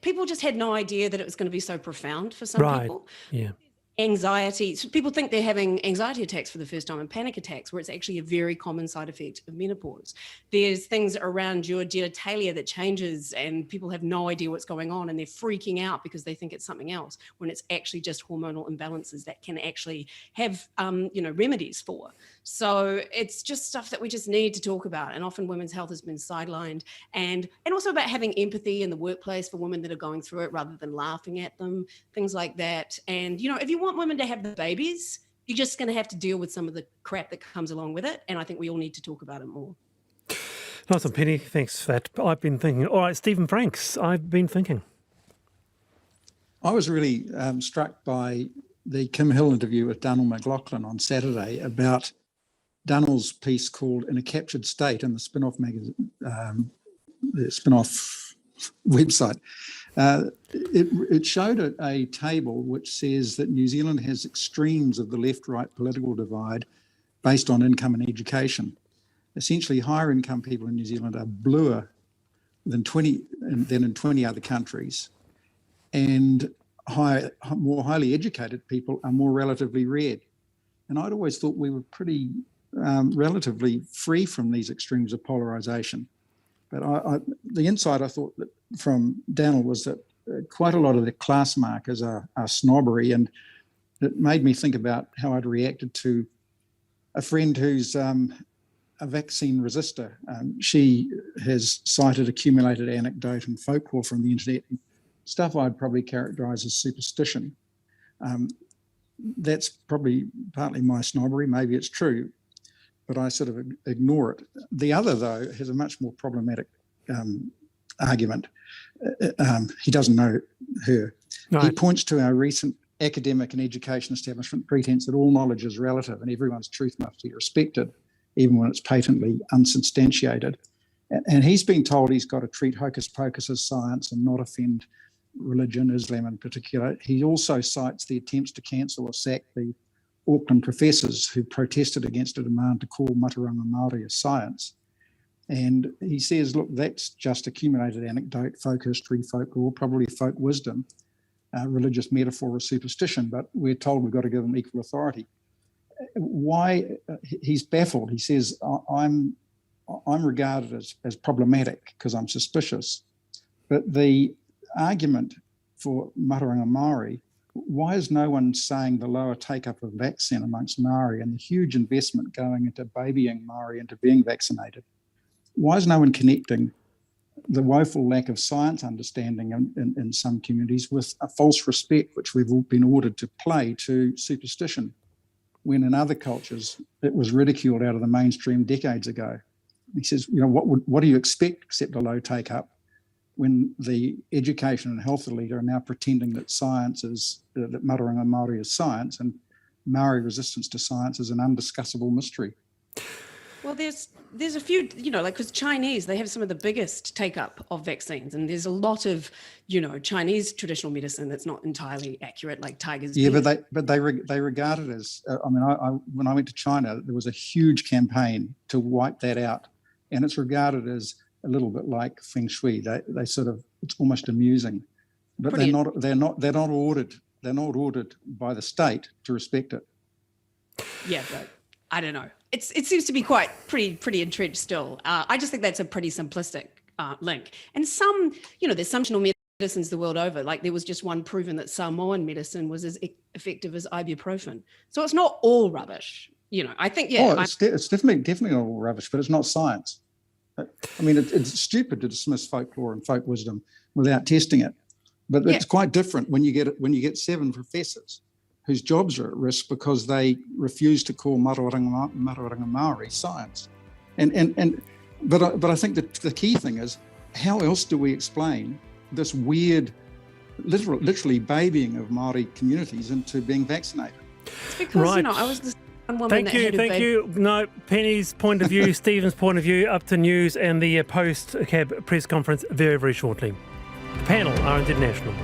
people just had no idea that it was going to be so profound for some people. Yeah. Anxiety. So people think they're having anxiety attacks for the first time and panic attacks, where it's actually a very common side effect of menopause. There's things around your genitalia that changes and people have no idea what's going on and they're freaking out because they think it's something else when it's actually just hormonal imbalances that can actually have, remedies for. So it's just stuff that we just need to talk about. And often women's health has been sidelined, and also about having empathy in the workplace for women that are going through it rather than laughing at them, things like that. And, if you want women to have the babies, you're just going to have to deal with some of the crap that comes along with it. And I think we all need to talk about it more. Nice one, Penny. Thanks for that. I've been thinking. All right, Stephen Franks, I've been thinking. I was really struck by the Kim Hill interview with Donald McLaughlin on Saturday about Donald's piece called In a Captured State in the Spin-Off magazine, the Spin-Off website. It showed a table which says that New Zealand has extremes of the left-right political divide based on income and education. Essentially, higher income people in New Zealand are bluer than in 20 other countries, and more highly educated people are more relatively red. And I'd always thought we were pretty relatively free from these extremes of polarisation. But the insight I thought that from Daniel was that quite a lot of the class markers are snobbery, and it made me think about how I'd reacted to a friend who's a vaccine resistor. She has cited accumulated anecdote and folklore from the internet, stuff I'd probably characterise as superstition. That's probably partly my snobbery, maybe it's true, but I sort of ignore it. The other, though, has a much more problematic argument. He doesn't know her. Right. He points to our recent academic and education establishment pretense that all knowledge is relative and everyone's truth must be respected, even when it's patently unsubstantiated. And he's been told he's got to treat hocus pocus as science and not offend religion, Islam in particular. He also cites the attempts to cancel or sack the Auckland professors who protested against a demand to call Mataranga Māori a science. And he says, look, that's just accumulated anecdote, folk history, folklore, probably folk wisdom, religious metaphor or superstition, but we're told we've got to give them equal authority. Why? He's baffled. He says, I'm regarded as problematic because I'm suspicious. But the argument for Mataranga Māori, why is no one saying the lower take-up of vaccine amongst Māori and the huge investment going into babying Māori into being vaccinated? Why is no one connecting the woeful lack of science understanding in some communities with a false respect, which we've all been ordered to play, to superstition, when in other cultures it was ridiculed out of the mainstream decades ago? He says, what do you expect except a low take-up when the education and health elite are now pretending that science is, that Mataranga Māori is science and Maori resistance to science is an undiscussable mystery? Well, there's a few, because Chinese, they have some of the biggest take-up of vaccines, and there's a lot of, Chinese traditional medicine that's not entirely accurate, like tigers. Yeah, but they regard it as, when I went to China, there was a huge campaign to wipe that out, and it's regarded as a little bit like feng shui. They sort of, it's almost amusing, but they're not ordered by the state to respect it. Yeah, but I don't know. It seems to be pretty entrenched still. I just think that's a pretty simplistic link. And some, there's some traditional medicines the world over. Like there was just one proven that Samoan medicine was as effective as ibuprofen. So it's not all rubbish. I think, yeah. It's definitely not all rubbish, but it's not science. I mean, it's stupid to dismiss folklore and folk wisdom without testing it. But it's quite different when you get 7 professors whose jobs are at risk because they refuse to call Mataranga Māori science. But I think that the key thing is, how else do we explain this weird, literally babying of Māori communities into being vaccinated? It's because, I was the one woman Thank you. No, Penny's point of view, Stephen's point of view, up to news and the post-cab press conference very, very shortly. The panel, RNZ National.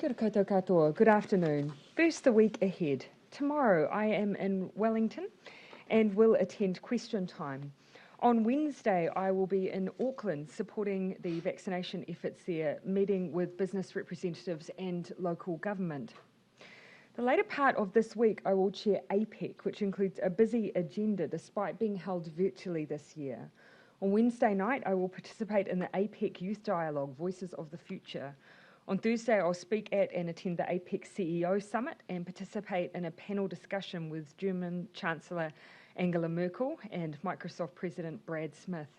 Kia ora koutou katoa. Good afternoon. First, the week ahead. Tomorrow I am in Wellington and will attend question time. On Wednesday I will be in Auckland supporting the vaccination efforts there, meeting with business representatives and local government. The later part of this week I will chair APEC, which includes a busy agenda despite being held virtually this year. On Wednesday night I will participate in the APEC Youth Dialogue, Voices of the Future. On Thursday I'll speak at and attend the APEC CEO Summit and participate in a panel discussion with German Chancellor Angela Merkel and Microsoft President Brad Smith.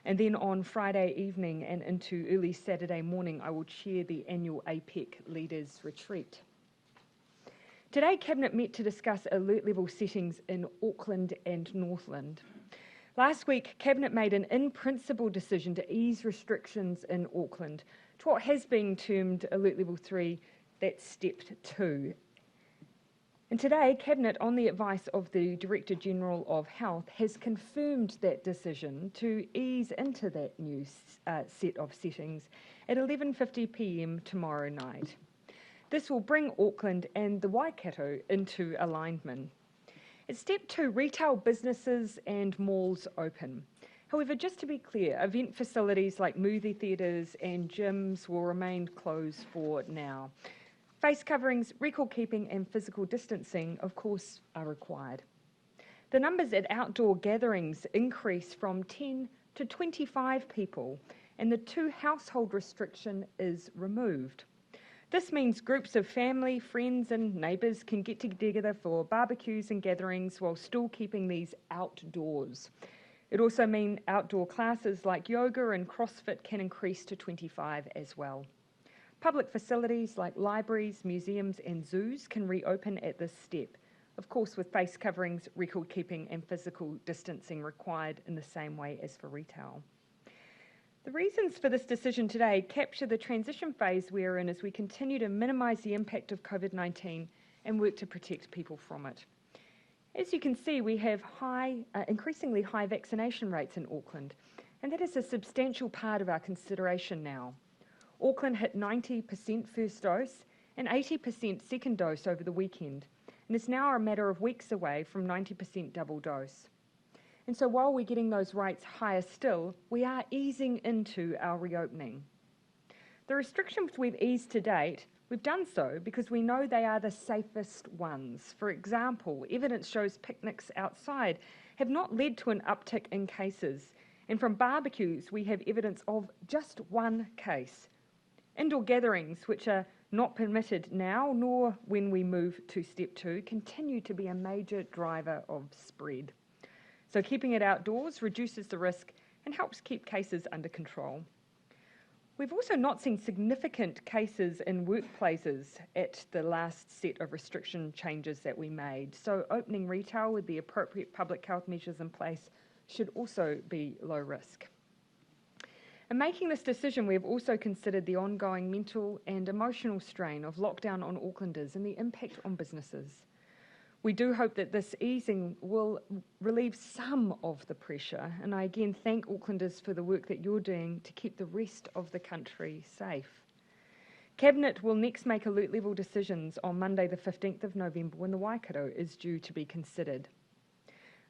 And then on Friday evening and into early Saturday morning I will chair the annual APEC Leaders Retreat. Today, Cabinet met to discuss alert level settings in Auckland and Northland. Last week, Cabinet made an in-principle decision to ease restrictions in Auckland to what has been termed Alert Level 3, that's Step 2. And today, Cabinet, on the advice of the Director General of Health, has confirmed that decision to ease into that new set of settings at 11:50 p.m. tomorrow night. This will bring Auckland and the Waikato into alignment. At Step 2, retail businesses and malls open. However, just to be clear, event facilities like movie theatres and gyms will remain closed for now. Face coverings, record keeping and physical distancing, of course, are required. The numbers at outdoor gatherings increase from 10 to 25 people, and the 2 household restriction is removed. This means groups of family, friends and neighbours can get together for barbecues and gatherings while still keeping these outdoors. It also means outdoor classes like yoga and CrossFit can increase to 25 as well. Public facilities like libraries, museums and zoos can reopen at this step, of course with face coverings, record keeping and physical distancing required in the same way as for retail. The reasons for this decision today capture the transition phase we are in as we continue to minimise the impact of COVID-19 and work to protect people from it. As you can see, we have increasingly high vaccination rates in Auckland, and that is a substantial part of our consideration now. Auckland hit 90% first dose and 80% second dose over the weekend, and is now a matter of weeks away from 90% double dose. And so while we're getting those rates higher still, we are easing into our reopening. The restrictions we've eased to date, we've done so because we know they are the safest ones. For example, evidence shows picnics outside have not led to an uptick in cases. And from barbecues, we have evidence of just 1 case. Indoor gatherings, which are not permitted now, nor when we move to Step 2, continue to be a major driver of spread. So keeping it outdoors reduces the risk and helps keep cases under control. We've also not seen significant cases in workplaces at the last set of restriction changes that we made, so opening retail with the appropriate public health measures in place should also be low risk. In making this decision, we have also considered the ongoing mental and emotional strain of lockdown on Aucklanders and the impact on businesses. We do hope that this easing will relieve some of the pressure, and I again thank Aucklanders for the work that you're doing to keep the rest of the country safe. Cabinet will next make alert level decisions on Monday the 15th of November when the Waikato is due to be considered.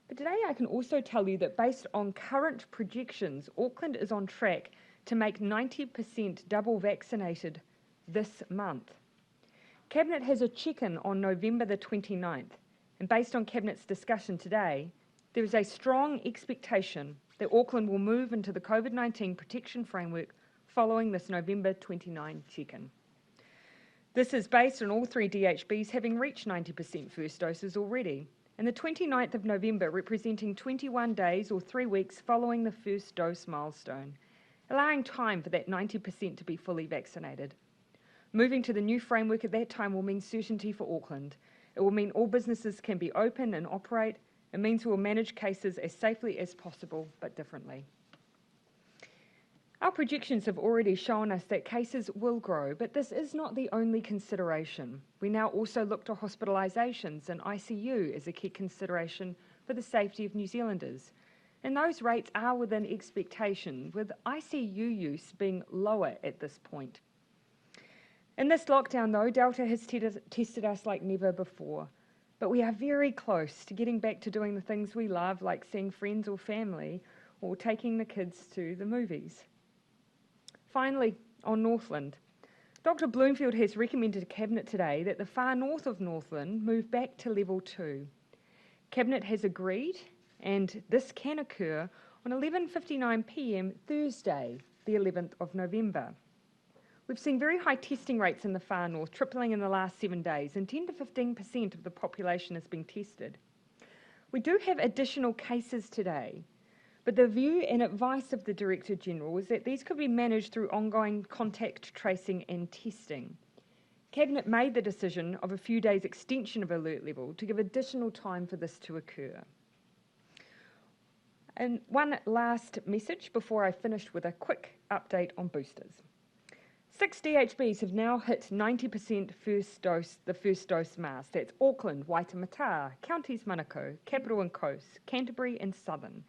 But today I can also tell you that based on current projections, Auckland is on track to make 90% double vaccinated this month. Cabinet has a check-in on November the 29th. And based on Cabinet's discussion today, there is a strong expectation that Auckland will move into the COVID-19 protection framework following this November 29 check-in. This is based on all 3 DHBs having reached 90% first doses already, and the 29th of November representing 21 days or 3 weeks following the first dose milestone, allowing time for that 90% to be fully vaccinated. Moving to the new framework at that time will mean certainty for Auckland. It will mean all businesses can be open and operate. It means we will manage cases as safely as possible, but differently. Our projections have already shown us that cases will grow, but this is not the only consideration. We now also look to hospitalisations and ICU as a key consideration for the safety of New Zealanders. And those rates are within expectation, with ICU use being lower at this point. In this lockdown, though, Delta has tested us like never before. But we are very close to getting back to doing the things we love, like seeing friends or family, or taking the kids to the movies. Finally, on Northland, Dr. Bloomfield has recommended to Cabinet today that the far north of Northland move back to level 2. Cabinet has agreed, and this can occur on 11:59 p.m. Thursday, the 11th of November. We've seen very high testing rates in the far north, tripling in the last 7 days, and 10 to 15% of the population is being tested. We do have additional cases today, but the view and advice of the Director General is that these could be managed through ongoing contact tracing and testing. Cabinet made the decision of a few days extension of alert level to give additional time for this to occur. And one last message before I finish with a quick update on boosters. 6 DHBs have now hit 90% the first dose mask. That's Auckland, Waitemata, Counties Manukau, Capital and Coast, Canterbury and Southern.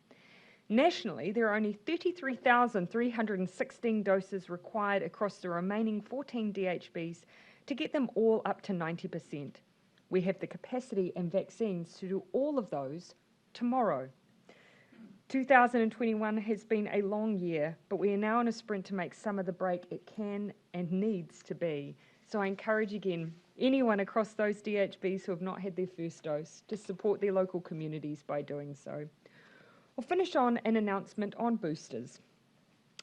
Nationally, there are only 33,316 doses required across the remaining 14 DHBs to get them all up to 90%. We have the capacity and vaccines to do all of those tomorrow. 2021 has been a long year, but we are now in a sprint to make summer the break it can and needs to be. So I encourage again anyone across those DHBs who have not had their first dose to support their local communities by doing so. We'll finish on an announcement on boosters.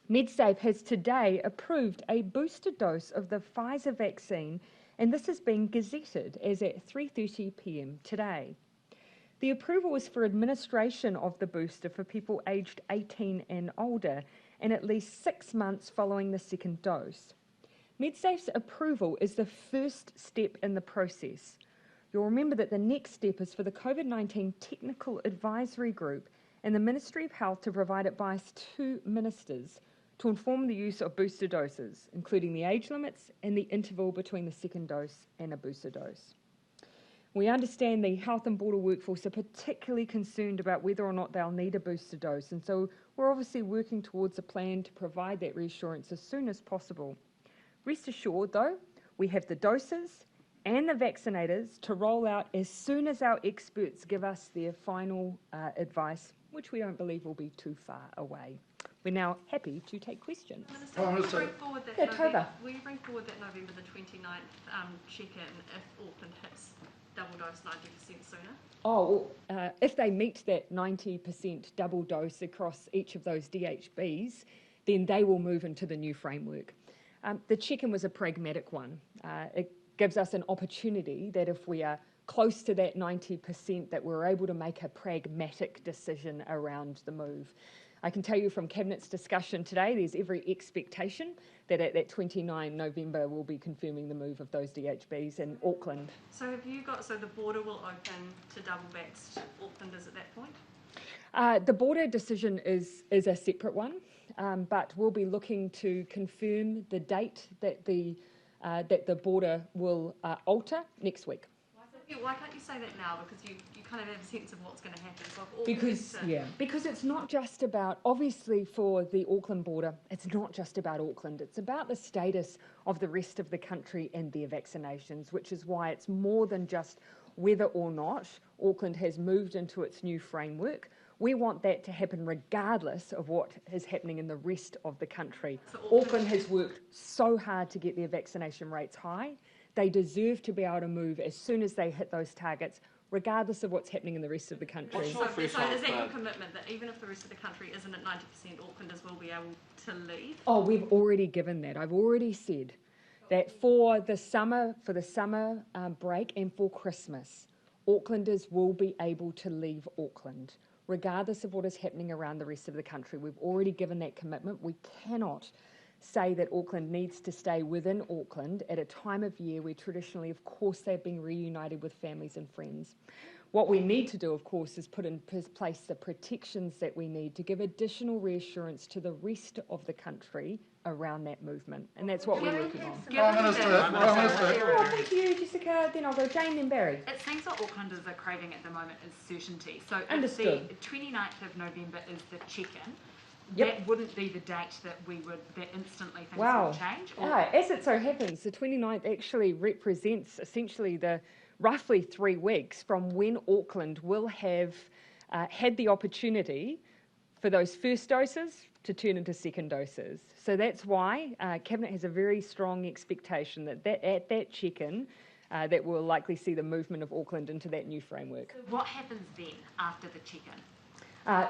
MedSafe has today approved a booster dose of the Pfizer vaccine, and this is being gazetted as at 3:30 p.m. today. The approval is for administration of the booster for people aged 18 and older and at least 6 months following the second dose. MedSafe's approval is the first step in the process. You'll remember that the next step is for the COVID-19 Technical Advisory Group and the Ministry of Health to provide advice to ministers to inform the use of booster doses, including the age limits and the interval between the second dose and a booster dose. We understand the health and border workforce are particularly concerned about whether or not they'll need a booster dose, and so we're obviously working towards a plan to provide that reassurance as soon as possible. Rest assured, though, we have the doses and the vaccinators to roll out as soon as our experts give us their final advice, which we don't believe will be too far away. We're now happy to take questions. Minister, will you bring forward that November the 29th check-in if Auckland hits double dose 90% sooner? If they meet that 90% double dose across each of those DHBs, then they will move into the new framework. The check-in was a pragmatic one. It gives us an opportunity that if we are close to that 90%, that we're able to make a pragmatic decision around the move. I can tell you from Cabinet's discussion today, there's every expectation that at that 29 November we'll be confirming the move of those DHBs in Auckland. So the border will open to double vaxxed Aucklanders at that point? The border decision is a separate one, but we'll be looking to confirm the date that the border will alter next week. Why can't you say that now? Because you kind of have a sense of what's going to happen. So because it's not just about, obviously for the Auckland border, it's not just about Auckland. It's about the status of the rest of the country and their vaccinations, which is why it's more than just whether or not Auckland has moved into its new framework. We want that to happen regardless of what is happening in the rest of the country. So Auckland has worked so hard to get their vaccination rates high. They deserve to be able to move as soon as they hit those targets, regardless of what's happening in the rest of the country. So is that your commitment that even if the rest of the country isn't at 90%, Aucklanders will be able to leave? Oh, we've already given that. I've already said that for the summer break and for Christmas, Aucklanders will be able to leave Auckland, regardless of what is happening around the rest of the country. We've already given that commitment. We cannot say that Auckland needs to stay within Auckland at a time of year where traditionally, of course, they're being reunited with families and friends. What we need to do, of course, is put in place the protections that we need to give additional reassurance to the rest of the country around that movement, and that's what we're working on. Thank you, Jessica. Then I'll go Jane, then Barry. It seems what Aucklanders are craving at the moment is certainty. So Understood. The 29th of November is the check-in. that wouldn't be the date that instantly things would change? Or? As it so happens, the 29th actually represents essentially the roughly 3 weeks from when Auckland will have had the opportunity for those first doses to turn into second doses. So that's why Cabinet has a very strong expectation that at that check-in, that we'll likely see the movement of Auckland into that new framework. So what happens then after the check-in?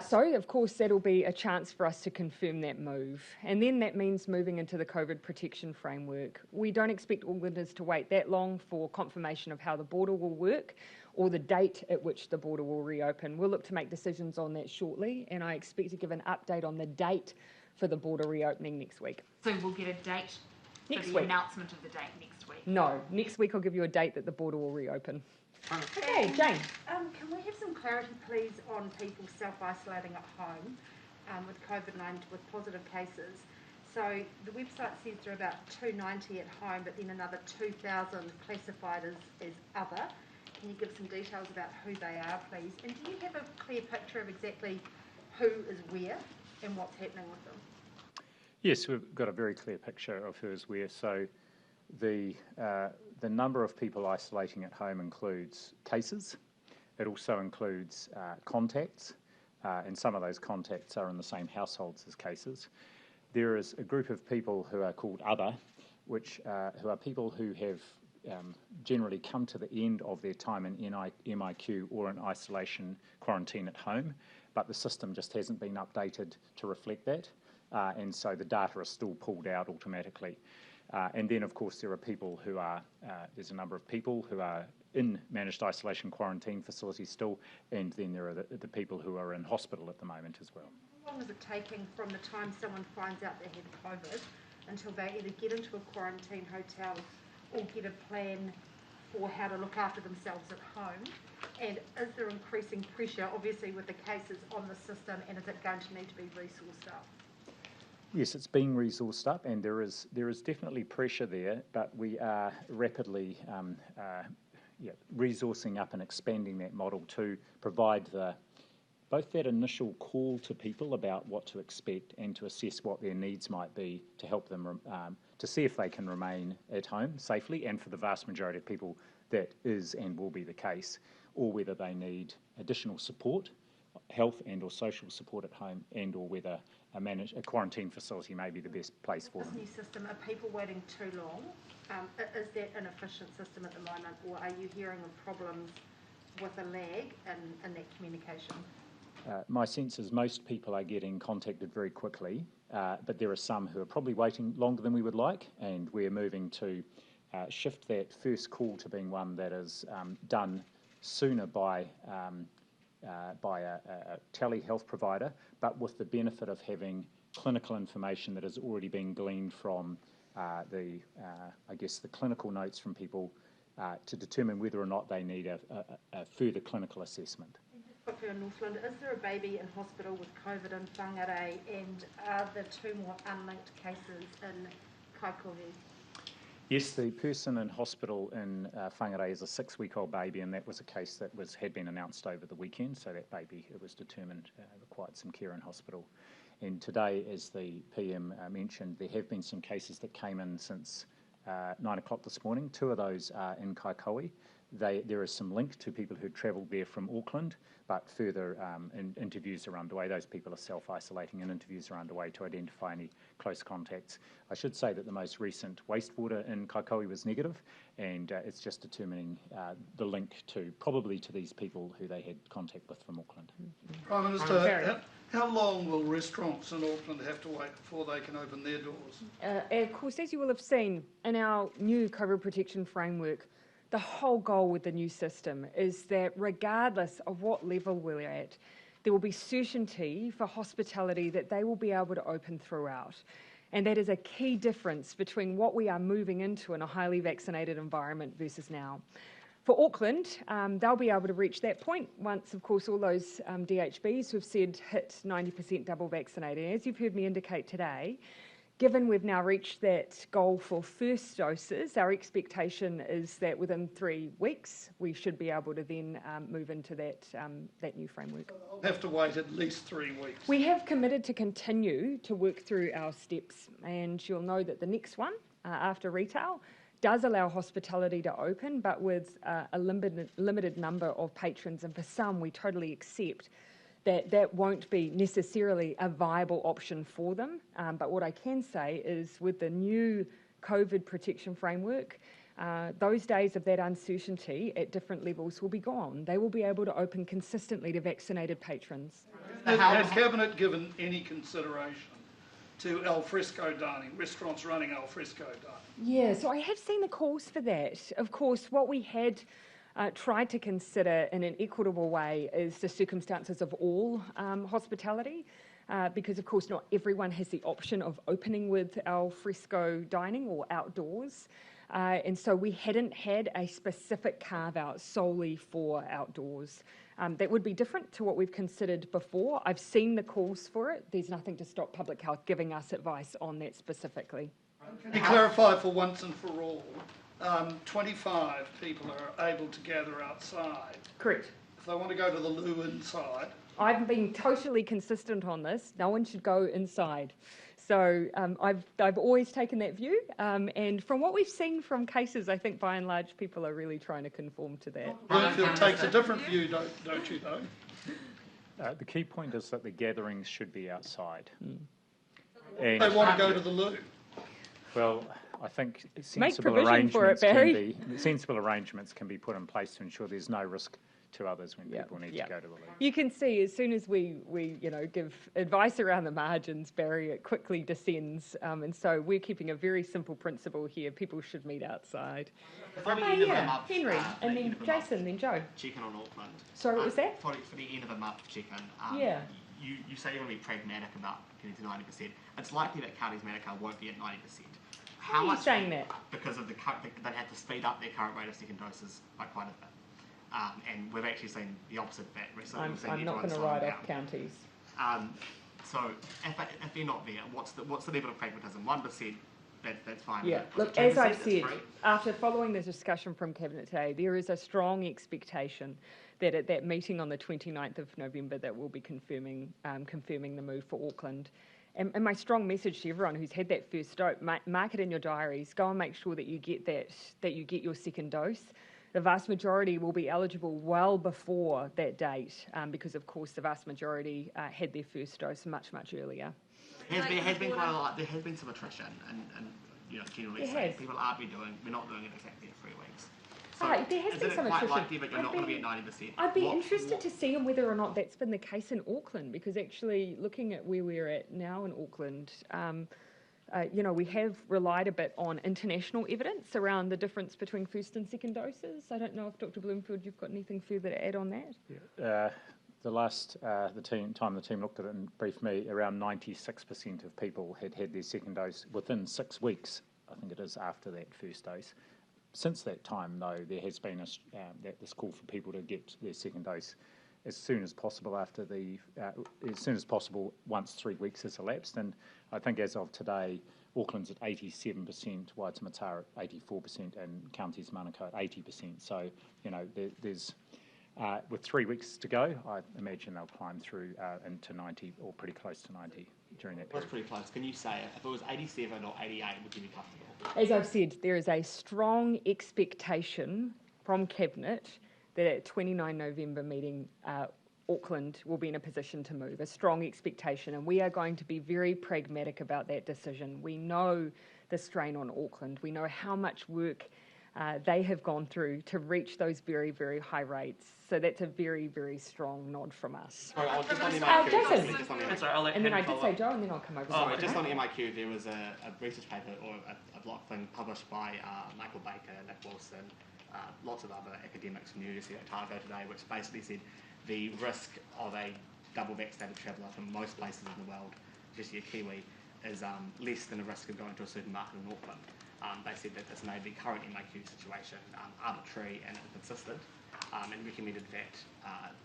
So, of course, that'll be a chance for us to confirm that move. And then that means moving into the COVID protection framework. We don't expect Aucklanders to wait that long for confirmation of how the border will work or the date at which the border will reopen. We'll look to make decisions on that shortly, and I expect to give an update on the date for the border reopening next week. So we'll get a date for the announcement of the date next week? No, next week I'll give you a date that the border will reopen. Okay, Jane. Can we have some clarity, please, on people self-isolating at home with COVID-19 with positive cases? So the website says there are about 290 at home, but then another 2,000 classified as other. Can you give some details about who they are, please? And do you have a clear picture of exactly who is where and what's happening with them? Yes, we've got a very clear picture of who is where. So the number of people isolating at home includes cases. It also includes contacts, and some of those contacts are in the same households as cases. There is a group of people who are called other, who are people who have generally come to the end of their time in MIQ or in isolation quarantine at home, but the system just hasn't been updated to reflect that, and so the data is still pulled out automatically. And then, of course, there are people who are, there's a number of people who are in managed isolation quarantine facilities still, and then there are the people who are in hospital at the moment as well. How long is it taking from the time someone finds out they have COVID until they either get into a quarantine hotel or get a plan for how to look after themselves at home? And is there increasing pressure, obviously, with the cases on the system, and is it going to need to be resourced up? Yes, it's being resourced up, and there is definitely pressure there, but we are rapidly resourcing up and expanding that model to provide both that initial call to people about what to expect and to assess what their needs might be to help them to see if they can remain at home safely, and for the vast majority of people that is and will be the case, or whether they need additional support, health and or social support at home, and or whether a quarantine facility may be the best place for them. This new system, are people waiting too long? Is that an efficient system at the moment, or are you hearing of problems with a lag in that communication? My sense is most people are getting contacted very quickly, but there are some who are probably waiting longer than we would like, and we're moving to shift that first call to being one that is done sooner by a telehealth provider, but with the benefit of having clinical information that has already been gleaned from the clinical notes from people to determine whether or not they need a further clinical assessment. Quickly on Northland, is there a baby in hospital with COVID in Whangarei, and are there 2 more unlinked cases in Kaikohe? Yes, the person in hospital in Whangarei is a 6-week-old baby, and that was a case that had been announced over the weekend, so that baby, it was determined, required some care in hospital. And today, as the PM mentioned, there have been some cases that came in since 9 o'clock this morning. 2 of those are in Kaikohe. There is some link to people who travelled there from Auckland, but further interviews are underway. Those people are self-isolating, and interviews are underway to identify any close contacts. I should say that the most recent wastewater in Kaikohe was negative, and it's just determining the link probably to these people who they had contact with from Auckland. Prime Minister, how long will restaurants in Auckland have to wait before they can open their doors? Of course, as you will have seen in our new COVID protection framework, the whole goal with the new system is that regardless of what level we're at, there will be certainty for hospitality that they will be able to open throughout. And that is a key difference between what we are moving into in a highly vaccinated environment versus now. For Auckland, they'll be able to reach that point once, of course, all those DHBs who have said hit 90% double vaccinated. As you've heard me indicate today, Given we've now reached that goal for first doses, our expectation is that within 3 weeks we should be able to then move into that new framework. I'll have to wait at least 3 weeks. We have committed to continue to work through our steps, and you'll know that the next one, after retail, does allow hospitality to open, but with a limited number of patrons, and for some we totally accept that won't be necessarily a viable option for them. But what I can say is with the new COVID protection framework, those days of that uncertainty at different levels will be gone. They will be able to open consistently to vaccinated patrons. Has Cabinet given any consideration to al fresco dining, restaurants running al fresco dining? Yeah, so I have seen the calls for that. Of course, what we had tried to consider in an equitable way is the circumstances of all hospitality, because of course not everyone has the option of opening with al fresco dining or outdoors. And so we hadn't had a specific carve out solely for outdoors. That would be different to what we've considered before. I've seen the calls for it. There's nothing to stop Public Health giving us advice on that specifically. Can you clarify for once and for all, 25 people are able to gather outside? Correct. If they want to go to the loo inside? I've been totally consistent on this. No one should go inside. So I've always taken that view, and from what we've seen from cases, I think by and large people are really trying to conform to that. Bloomfield takes a different view, don't you, though? The key point is that the gatherings should be outside. They want to go to the loo. Well, I think Make provision for it, Barry. sensible arrangements can be put in place to ensure there's no risk to others when people need to go to the loo. You can see as soon as we give advice around the margins, Barry, it quickly descends. And so we're keeping a very simple principle here. People should meet outside. Henry, and then Jason, then Joe. Check-in on Auckland. Sorry, what was that? For the end of the month check-in. You say you want to be pragmatic about getting to 90%. It's likely that counties Manukau won't be at 90%. How are you saying that? Because of they had to speed up their current rate of second doses by quite a bit. And we've actually seen the opposite of that recently. I'm not going to write off counties. So if they're not there, what's the level of pragmatism? 1%, that's fine. Yeah, look, as I've said, after following the discussion from Cabinet today, there is a strong expectation that at that meeting on the 29th of November that we'll be confirming the move for Auckland. And my strong message to everyone who's had that first dose, mark it in your diaries, go and make sure that you get that you get your second dose. The vast majority will be eligible well before that date, because of course the vast majority had their first dose much, much earlier. There has been quite a lot. There has been some attrition, and generally saying people we're not doing it exactly in 3 weeks. So there has been some attrition. Likely, but you're not going to be at 90%. I'd be interested to see whether or not that's been the case in Auckland, because actually looking at where we're at now in Auckland, we have relied a bit on international evidence around the difference between first and second doses. I don't know if Dr. Bloomfield, you've got anything further to add on that? Yeah. The last the team looked at it and briefed me, around 96% of people had had their second dose within 6 weeks, I think it is, after that first dose. Since that time, though, there has been this call for people to get their second dose as soon as possible once 3 weeks has elapsed. And I think as of today, Auckland's at 87%, Waitemata at 84%, and counties Manukau at 80%. So, there's with 3 weeks to go, I imagine they'll climb through into 90 or pretty close to 90 during that period. That's pretty close. Can you say if it was 87 or 88, would you be comfortable? As I've said, there is a strong expectation from Cabinet that at 29 November meeting, Auckland will be in a position to move, a strong expectation, and we are going to be very pragmatic about that decision. We know the strain on Auckland. We know how much work they have gone through to reach those very, very high rates. So that's a very, very strong nod from us. Sorry, just on Jason. And then I did say Joe, and then I'll come over. Just on MIQ, there was a research paper or a blog thing published by Michael Baker, Nick Wilson, lots of other academics from the University of Otago today, which basically said the risk of a double vaccinated traveller from most places in the world, especially a Kiwi, is less than a risk of going to a certain market in Auckland. They said that this made the current MIQ situation arbitrary and inconsistent, and recommended that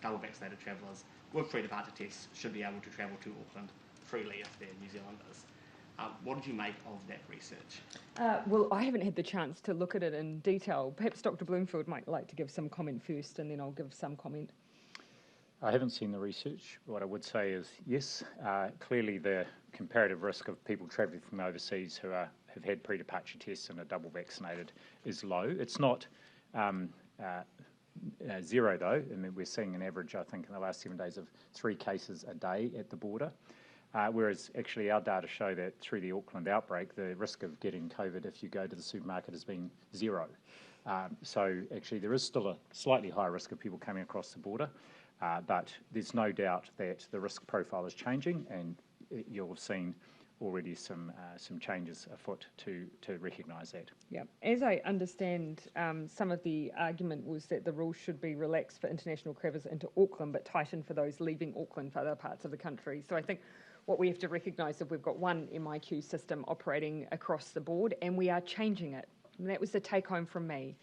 double vaccinated travellers with free departure tests should be able to travel to Auckland freely if they're New Zealanders. What did you make of that research? Well, I haven't had the chance to look at it in detail. Perhaps Dr. Bloomfield might like to give some comment first, and then I'll give some comment. I haven't seen the research. What I would say is, yes, clearly the comparative risk of people travelling from overseas who have had pre-departure tests and are double vaccinated is low. It's not zero, though. I mean, we're seeing an average, I think, in the last 7 days of 3 cases a day at the border. Whereas actually our data show that through the Auckland outbreak, the risk of getting COVID if you go to the supermarket has been 0. So actually there is still a slightly higher risk of people coming across the border, but there's no doubt that the risk profile is changing, and you'll have seen already some changes afoot to recognise that. Yeah, as I understand, some of the argument was that the rules should be relaxed for international travellers into Auckland, but tightened for those leaving Auckland for other parts of the country. So I think what we have to recognise is we've got one MIQ system operating across the board, and we are changing it. And that was the take home from me.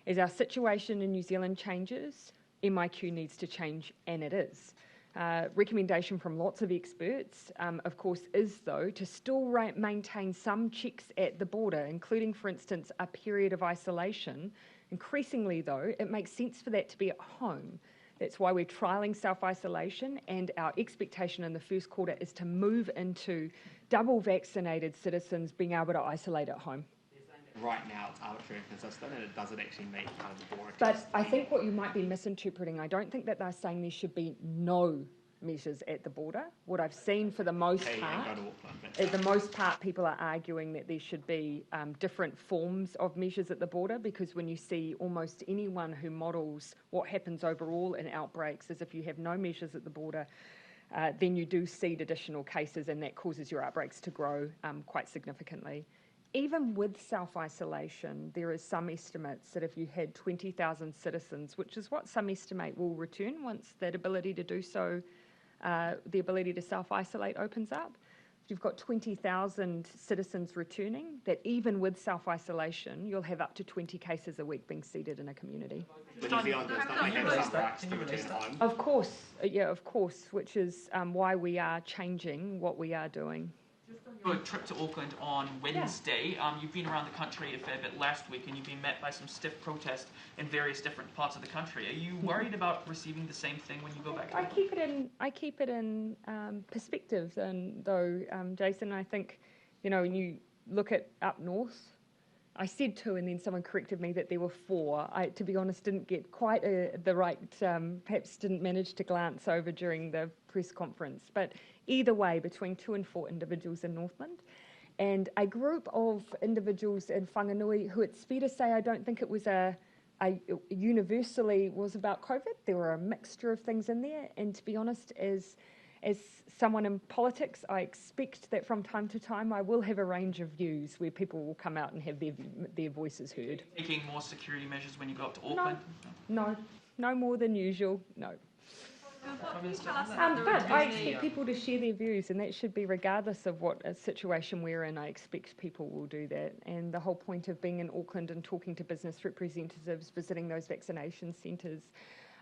As our situation in New Zealand changes, MIQ needs to change, and it is. Recommendation from lots of experts, of course, is though to still maintain some checks at the border, including, for instance, a period of isolation. Increasingly, though, it makes sense for that to be at home. That's why we're trialling self-isolation, and our expectation in the first quarter is to move into double vaccinated citizens being able to isolate at home. Right now it's arbitrary and consistent, and it doesn't actually meet kind of the border. But I think what you might be misinterpreting, I don't think that they're saying there should be no measures at the border. What I've seen for the most part, people are arguing that there should be different forms of measures at the border, because when you see almost anyone who models what happens overall in outbreaks is if you have no measures at the border, then you do seed additional cases, and that causes your outbreaks to grow quite significantly. Even with self-isolation, there is some estimates that if you had 20,000 citizens, which is what some estimate will return once that ability to do so, the ability to self-isolate opens up. If you've got 20,000 citizens returning, that even with self-isolation, you'll have up to 20 cases a week being seeded in a community. Of course, yeah, of course, which is why we are changing what we are doing. Your trip to Auckland on Wednesday, you've been around the country a fair bit last week, and you've been met by some stiff protest in various different parts of the country. Are you worried about receiving the same thing when you go back to Auckland? I keep it in perspective, and though, Jason, I think, when you look at up north, I said 2, and then someone corrected me that there were 4. I, to be honest, didn't get quite the right, perhaps didn't manage to glance over during the press conference. But either way, between 2 and 4 individuals in Northland, and a group of individuals in Whanganui who, it's fair to say, I don't think it was universally was about COVID. There were a mixture of things in there, and to be honest, as someone in politics, I expect that from time to time I will have a range of views where people will come out and have their voices heard. Taking more security measures when you go up to Auckland? No more than usual, no. But I expect people to share their views, and that should be regardless of what a situation we're in. I expect people will do that. And the whole point of being in Auckland and talking to business representatives, visiting those vaccination centres,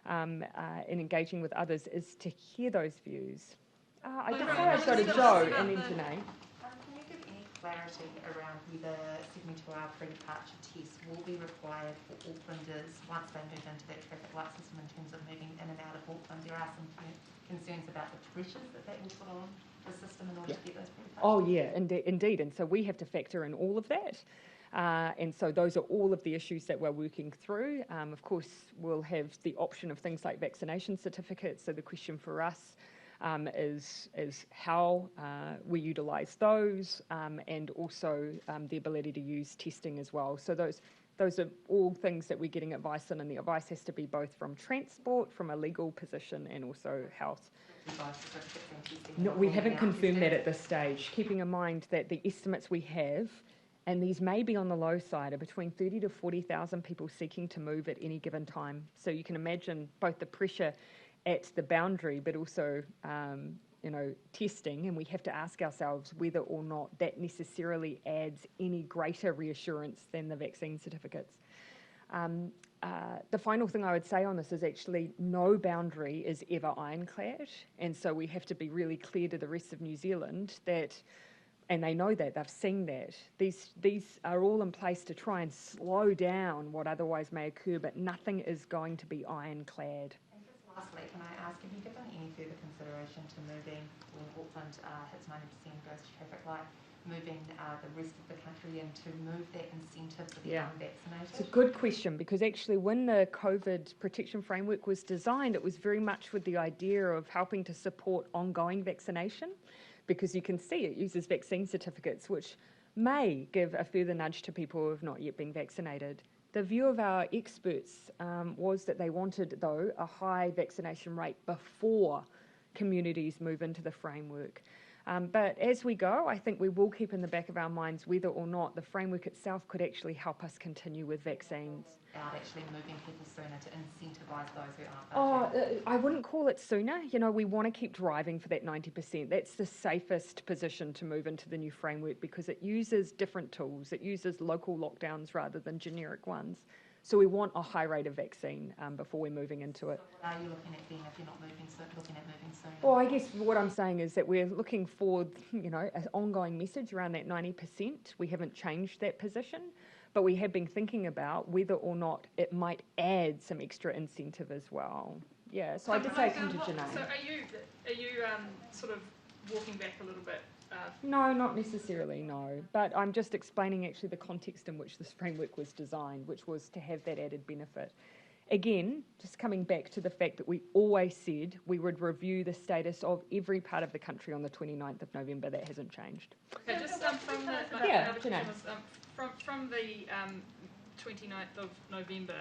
and engaging with others is to hear those views. I just say I've got a Joe and then Janae. Can you give any clarity around whether 72-hour pre-departure tests will be required for Aucklanders once they move into that traffic light system in terms of moving in and out of Auckland? There are some concerns about the pressures that will put on the system in order to get those pre-departure. Oh yeah, indeed. And so we have to factor in all of that. And so those are all of the issues that we're working through. Of course, we'll have the option of things like vaccination certificates. So the question for us is how we utilise those, and also the ability to use testing as well. So those are all things that we're getting advice on, and the advice has to be both from transport, from a legal position, and also health. No, we haven't confirmed that at this stage, keeping in mind that the estimates we have, and these may be on the low side, are between 30 to 40,000 people seeking to move at any given time. So you can imagine both the pressure at the boundary, but also, testing, and we have to ask ourselves whether or not that necessarily adds any greater reassurance than the vaccine certificates. The final thing I would say on this is actually no boundary is ever ironclad, and so we have to be really clear to the rest of New Zealand that And they know that, they've seen that. These are all in place to try and slow down what otherwise may occur, but nothing is going to be ironclad. And just lastly, can I ask, have you given any further consideration to moving, when Auckland hits 90% goes to traffic light, moving the rest of the country in to move that incentive for the unvaccinated? It's a good question, because actually when the COVID protection framework was designed, it was very much with the idea of helping to support ongoing vaccination, because you can see it uses vaccine certificates, which may give a further nudge to people who have not yet been vaccinated. The view of our experts was that they wanted, though, a high vaccination rate before communities move into the framework. But as we go, I think we will keep in the back of our minds whether or not the framework itself could actually help us continue with vaccines. About actually moving people sooner to incentivise those who aren't. I wouldn't call it sooner. You know, we want to keep driving for that 90%. That's the safest position to move into the new framework, because it uses different tools. It uses local lockdowns rather than generic ones. So we want a high rate of vaccine before we're moving into it. So what are you looking at then if you're not looking at moving soon? Well, I guess what I'm saying is that we're looking for, you know, an ongoing message around that 90%. We haven't changed that position, but we have been thinking about whether or not it might add some extra incentive as well. Yeah, so I'd just say come to Janae. So are you sort of walking back a little bit? No, not necessarily, no. But I'm just explaining actually the context in which this framework was designed, which was to have that added benefit. Again, just coming back to the fact that we always said we would review the status of every part of the country on the 29th of November. That hasn't changed. Okay, just from the from the 29th of November,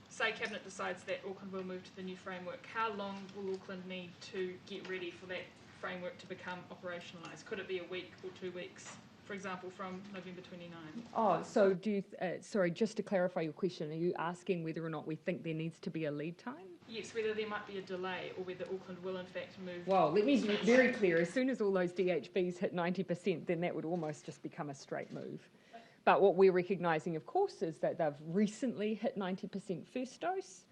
say Cabinet decides that Auckland will move to the new framework, how long will Auckland need to get ready for that framework to become operationalised? Could it be a week or 2 weeks, for example, from November 29? Oh, so do you, sorry, just to clarify your question, are you asking whether or not we think there needs to be a lead time? Yes, whether there might be a delay or whether Auckland will in fact move. Well, let me be very clear. As soon as all those DHBs hit 90%, then that would almost just become a straight move. But what we're recognising, of course, is that they've recently hit 90% first dose.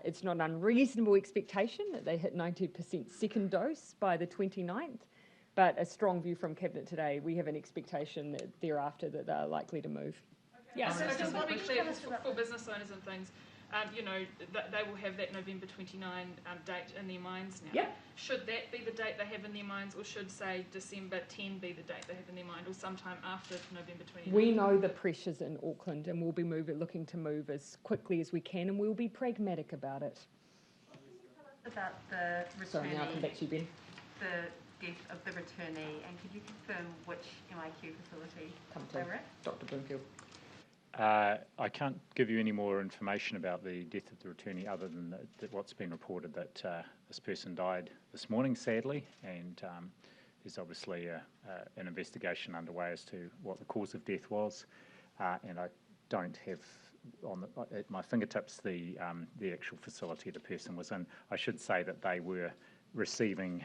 It's not an unreasonable expectation that they hit 90% second dose by the 29th, but a strong view from Cabinet today, we have an expectation that thereafter that they're likely to move. Okay. Yeah, so I just want to be clear for business owners and things, you know, they will have that November 29 date in their minds now. Yep. Should that be the date they have in their minds, or should, say, December 10 be the date they have in their mind, or sometime after November 29? We know the pressures in Auckland, and we'll be looking to move as quickly as we can, and we'll be pragmatic about it. About the returnee. Sorry, now I'll come back to you, Ben. The death of the returnee, and could you confirm which MIQ facility they were at? Dr. Bloomfield. I can't give you any more information about the death of the returnee other than that what's been reported that this person died this morning, sadly, and there's obviously an investigation underway as to what the cause of death was, and I don't have at my fingertips the actual facility the person was in. I should say that they were receiving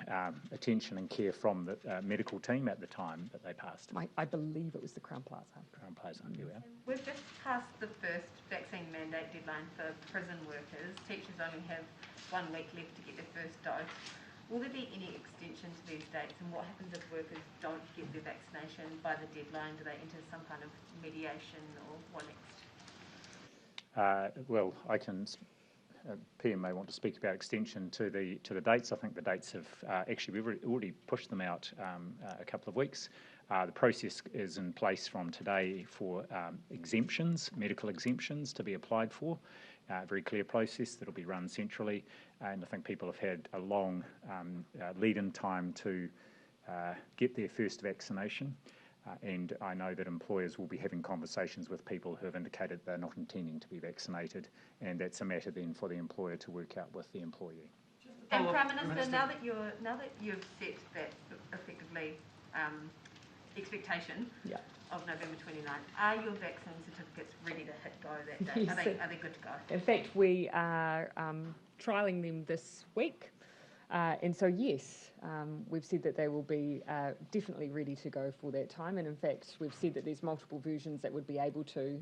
attention and care from the medical team at the time that they passed. I believe it was the Crown Plaza. Crown Plaza, here we are. We've just passed the first vaccine mandate deadline for prison workers. Teachers only have 1 week left to get their first dose. Will there be any extension to these dates, and what happens if workers don't get their vaccination by the deadline? Do they enter some kind of mediation, or what next? Well, I can. PM may want to speak about extension to the dates. I think the dates have actually we've already pushed them out a couple of weeks. The process is in place from today for exemptions, medical exemptions to be applied for. A very clear process that will be run centrally, and I think people have had a long lead-in time to get their first vaccination. And I know that employers will be having conversations with people who have indicated they're not intending to be vaccinated, and that's a matter then for the employer to work out with the employee. And Prime Minister, now that you've set that effectively expectation of November 29th, are your vaccine certificates ready to hit go that day? Yes. Are they good to go? In fact, we are trialling them this week. And so, yes, we've said that they will be definitely ready to go for that time. And in fact, we've said that there's multiple versions that would be able to,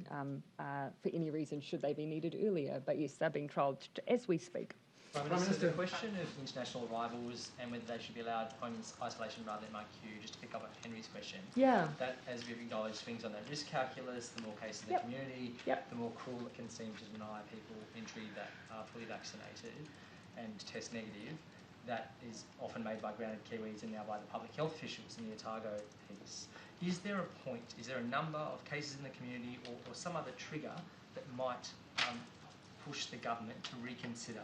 for any reason, should they be needed earlier. But yes, they're being trialled as we speak. Prime Minister, the question of international arrivals and whether they should be allowed home isolation rather than MIQ, just to pick up on Henry's question. Yeah. That, as we've acknowledged, swings on that risk calculus. The more cases in the community, the more cruel it can seem to deny people entry that are fully vaccinated and test negative. That is often made by grounded Kiwis and now by the public health officials in the Otago piece. Is there a point, is there a number of cases in the community or some other trigger that might push the government to reconsider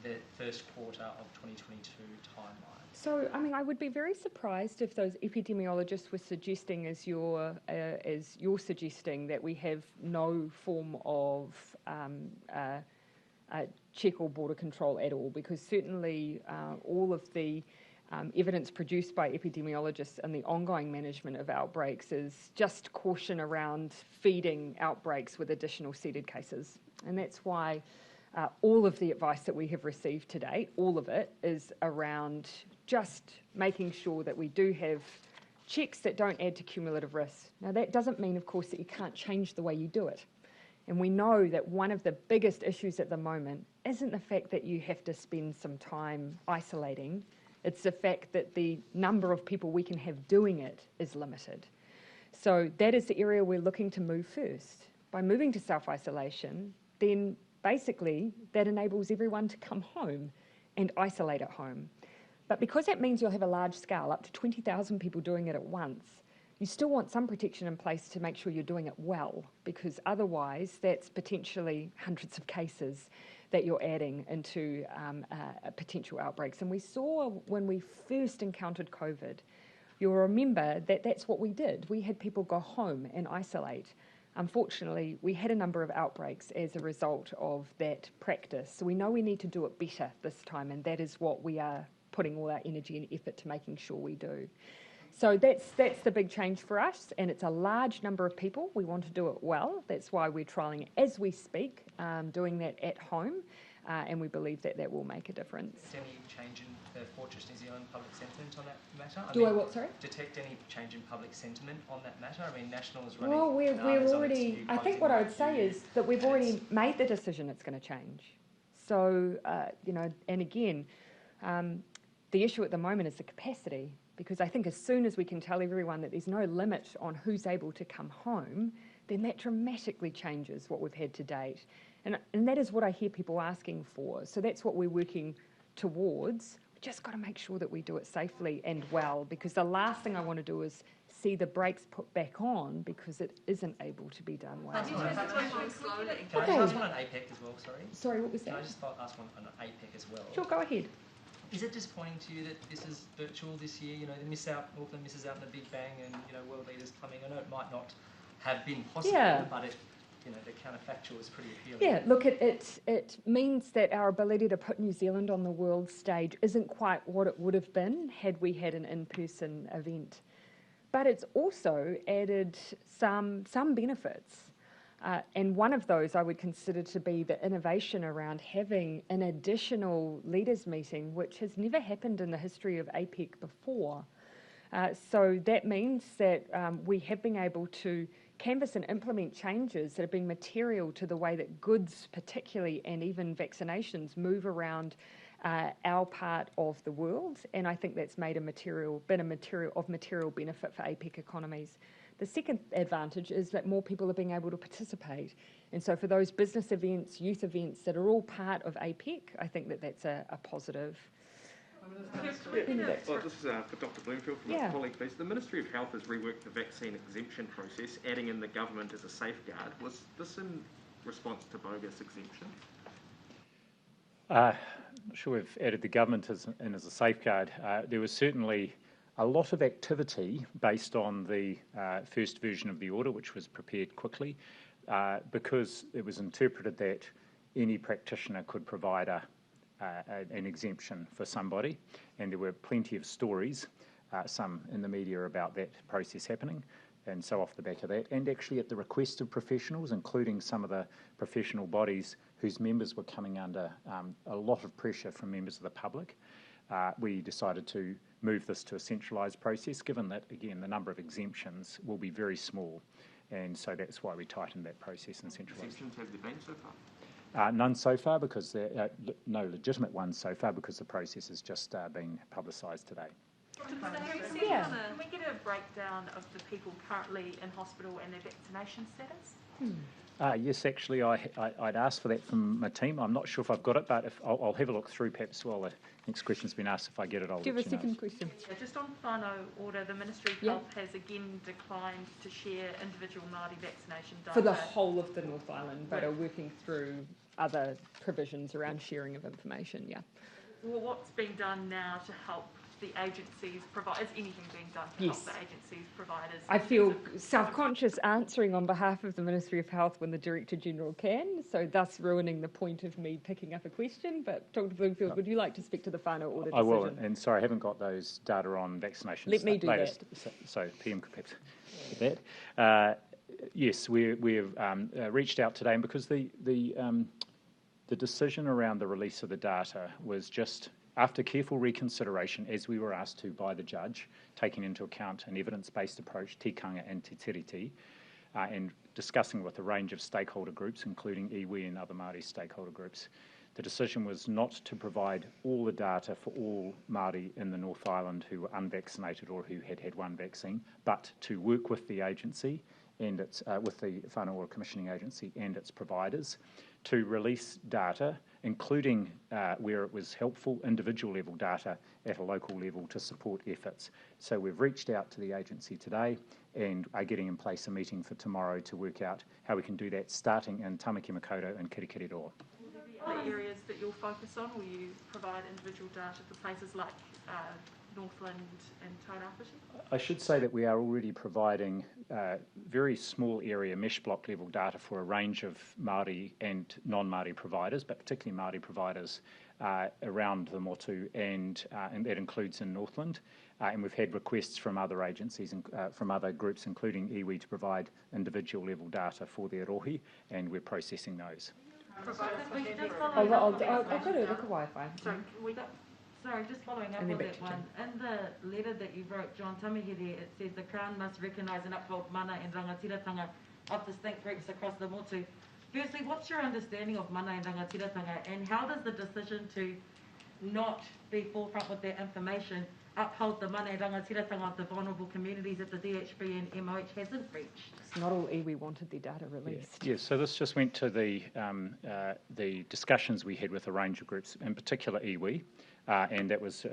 the first quarter of 2022 timeline? So, I mean, I would be very surprised if those epidemiologists were suggesting, as you're suggesting, that we have no form of check or border control at all, because certainly all of the evidence produced by epidemiologists and the ongoing management of outbreaks is just caution around feeding outbreaks with additional seeded cases. And that's why all of the advice that we have received to date, all of it, is around just making sure that we do have checks that don't add to cumulative risk. Now, that doesn't mean, of course, that you can't change the way you do it. And we know that one of the biggest issues at the moment isn't the fact that you have to spend some time isolating. It's the fact that the number of people we can have doing it is limited. So that is the area we're looking to move first. By moving to self-isolation, then basically that enables everyone to come home and isolate at home. But because that means you'll have a large scale, up to 20,000 people doing it at once, you still want some protection in place to make sure you're doing it well, because otherwise that's potentially hundreds of cases that you're adding into potential outbreaks. And we saw when we first encountered COVID, you'll remember that that's what we did. We had people go home and isolate. Unfortunately, we had a number of outbreaks as a result of that practice. So we know we need to do it better this time, and that is what we are putting all our energy and effort to making sure we do. So that's the big change for us, and it's a large number of people. We want to do it well. That's why we're trialling it as we speak, doing that at home, and we believe that that will make a difference. Is there any change in the Fortress New Zealand public sentiment on that matter? Do I what, sorry? Detect any change in public sentiment on that matter? I mean, National is running... Well, we're already... I think what I would say is that we've already made the decision it's going to change. So, you know, and again, the issue at the moment is the capacity, because I think as soon as we can tell everyone that there's no limit on who's able to come home, then that dramatically changes what we've had to date. And that is what I hear people asking for. So that's what we're working towards. We've just got to make sure that we do it safely and well, because the last thing I want to do is see the brakes put back on because it isn't able to be done well. Can I just ask one on APEC as well, sorry? Sorry, what was that? Can I just ask one on APEC as well? Sure, go ahead. Is it disappointing to you that this is virtual this year? You know, Auckland misses out on the Big Bang and, you know, world leaders coming. I know it might not have been possible, but it, you know, the counterfactual is pretty appealing. Yeah, look, it means that our ability to put New Zealand on the world stage isn't quite what it would have been had we had an in-person event. But it's also added some benefits. And one of those I would consider to be the innovation around having an additional leaders meeting, which has never happened in the history of APEC before. So that means that we have been able to canvass and implement changes that have been material to the way that goods particularly, and even vaccinations, move around our part of the world. And I think that's made been a material benefit for APEC economies. The second advantage is that more people are being able to participate. And so for those business events, youth events that are all part of APEC, I think that that's a positive. Well, this is for Dr. Bloomfield from my colleague, please. The Ministry of Health has reworked the vaccine exemption process, adding in the government as a safeguard. Was this in response to bogus exemption? I'm not sure we've added the government as a safeguard. There was certainly a lot of activity based on the first version of the order, which was prepared quickly, because it was interpreted that any practitioner could provide an exemption for somebody, and there were plenty of stories, some in the media, about that process happening. And so off the back of that, and actually at the request of professionals, including some of the professional bodies whose members were coming under a lot of pressure from members of the public, we decided to move this to a centralised process, given that, again, the number of exemptions will be very small. And so that's why we tightened that process and centralised. Exemptions have there been so far? None so far because there no legitimate ones so far because the process is just being publicised today. Can we get a breakdown of the people currently in hospital and their vaccination status? Yes, actually, I'd asked for that from my team. I'm not sure if I've got it, but if I'll have a look through perhaps while the next question's been asked. If I get it, I'll let you know. Do you have a second question? Yeah, just on whānau order, the Ministry of Health has again declined to share individual Māori vaccination data. For the whole of the North Island, but are working through other provisions around sharing of information, Well, what's being done now to help the agencies provide? Is anything being done to help the agencies providers? I feel self-conscious answering on behalf of the Ministry of Health when the Director General can, so thus ruining the point of me picking up a question. But Dr. Bloomfield, would you like to speak to the whānau order decision? I will, and sorry, I haven't got those data on vaccinations. Let me do latest, that. So PM could perhaps get that. Yes, we've reached out today, and because the decision around the release of the data was just after careful reconsideration, as we were asked to by the judge, taking into account an evidence-based approach, tikanga and te tiriti, and discussing with a range of stakeholder groups, including iwi and other Māori stakeholder groups. The decision was not to provide all the data for all Māori in the North Island who were unvaccinated or who had had one vaccine, but to work with the agency and its, with the whānau ora commissioning agency and its providers to release data, including where it was helpful, individual level data at a local level to support efforts. So we've reached out to the agency today and are getting in place a meeting for tomorrow to work out how we can do that, starting in Tamaki Makaurau and Kirikiriroa. Other areas that you'll focus on? Will you provide individual data for places like Northland and Tauranga? I should say that we are already providing very small area mesh block level data for a range of Māori and non-Māori providers, but particularly Māori providers around the motu, and that includes in Northland. And we've had requests from other agencies and from other groups, including iwi, to provide individual level data for their rohi, and we're processing those. I'll go to the Wi-Fi. Sorry, just following up on that one. In the letter that you wrote, John Tamihere, it says the Crown must recognise and uphold mana and rangatiratanga of distinct groups across the motu. Firstly, what's your understanding of mana and rangatiratanga, and how does the decision to not be forefront with that information uphold the mana and rangatiratanga of the vulnerable communities that the DHB and MOH hasn't reached? Not all iwi wanted their data released. Yes, so this just went to the discussions we had with a range of groups, in particular iwi. And that was,